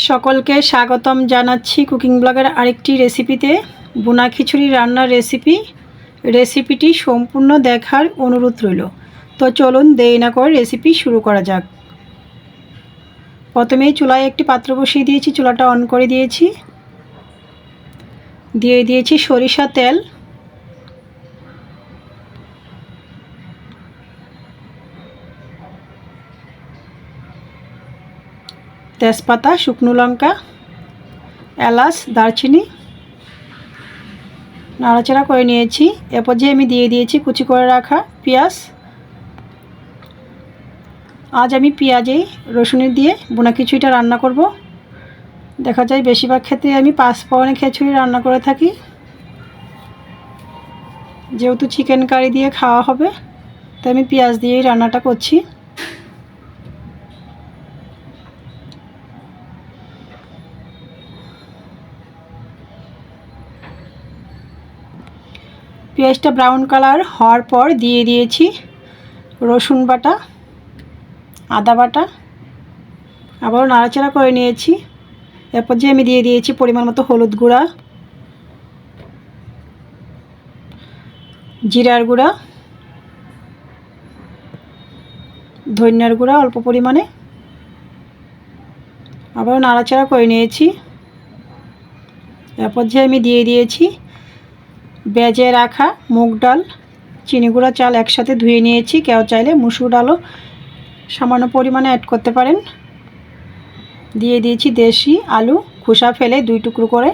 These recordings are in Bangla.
সকলকে স্বাগতম জানাচ্ছি কুকিং ব্লগের আরেকটি রেসিপিতে। বোনা খিচুড়ি রান্নার রেসিপিটি সম্পূর্ণ দেখার অনুরোধ রইল। তো চলুন দেরি না করে রেসিপি শুরু করা যাক। প্রথমেই চুলায় একটি পাত্র বসিয়ে দিয়েছি, চুলাটা অন করে দিয়েছি, দিয়ে দিয়েছি সরিষা তেল, তেজপাতা, শুকনো লঙ্কা, এলাচ, দারচিনি নাড়াচাড়া করে নিয়েছি। এরপর যে আমি দিয়ে দিয়েছি কুচি করে রাখা পেঁয়াজ। আজ আমি পেঁয়াজে রসুনের দিয়ে বোনা খিচুড়িটা রান্না করব। দেখা যায় বেশিরভাগ ক্ষেত্রে আমি 5 ফোড়নে খিচুড়ি রান্না করে থাকি, যেহেতু চিকেন কারি দিয়ে খাওয়া হবে তাই আমি পেঁয়াজ দিয়েই রান্নাটা করছি। পেঁয়াজটা ব্রাউন কালার হওয়ার পর দিয়ে দিয়েছি রসুন বাটা, আদা বাটা, আবারও নাড়াচাড়া করে নিয়েছি। এরপর যে আমি দিয়ে দিয়েছি পরিমাণ মতো হলুদ গুঁড়া, জিরার গুঁড়া, ধনিয়ার গুঁড়া অল্প পরিমাণে, আবারও নাড়াচাড়া করে নিয়েছি। এরপর যে আমি দিয়ে দিয়েছি ভেজে রাখা মুগ ডাল, চিনি গুঁড়া, চাল একসাথে ধুয়ে নিয়েছি। কেউ চাইলে মুসুর ডালও সামান্য পরিমাণে অ্যাড করতে পারেন। দিয়ে দিয়েছি দেশি আলু, খোসা ফেলে 2 টুকরো করে।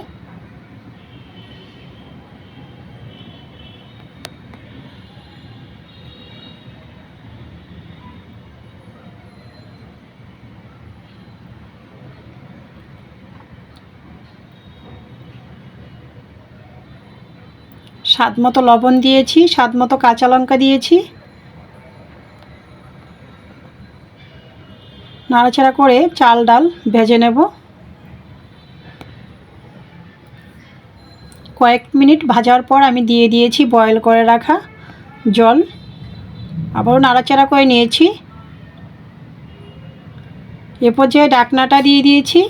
স্বাদ মতো লবণ দিয়েছি, স্বাদ মতো কাঁচা লঙ্কা দিয়েছি। নাড়াচাড়া করে চাল ডাল ভেজে নেব। কয়েক মিনিট ভাজার পর আমি দিয়ে দিয়েছি বয়েল করে রাখা জল, আবারও নাড়াচাড়া করে নিয়েছি। এরপর যে ঢাকনাটা দিয়ে দিয়েছি,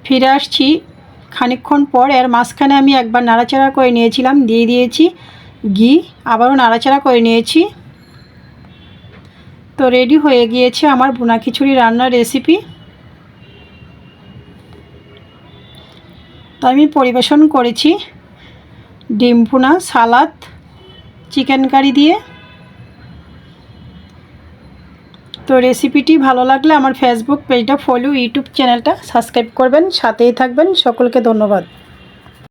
ফিরে আসছি খানিকক্ষণ পর। এর মাঝখানে আমি একবার নাড়াচাড়া করে নিয়েছিলাম, দিয়ে দিয়েছি ঘি, আবারও নাড়াচাড়া করে নিয়েছি। তো রেডি হয়ে গিয়েছে আমার বোনা খিচুড়ি রান্নার রেসিপি। তো আমি পরিবেশন করেছি ডিম ভুনা, সালাদ, চিকেন কারি দিয়ে। তো রেসিপিটি ভালো লাগলে আমার ফেসবুক পেজটা ফলো, ইউটিউব চ্যানেলটা সাবস্ক্রাইব করবেন, সাথেই থাকবেন। সকলকে ধন্যবাদ।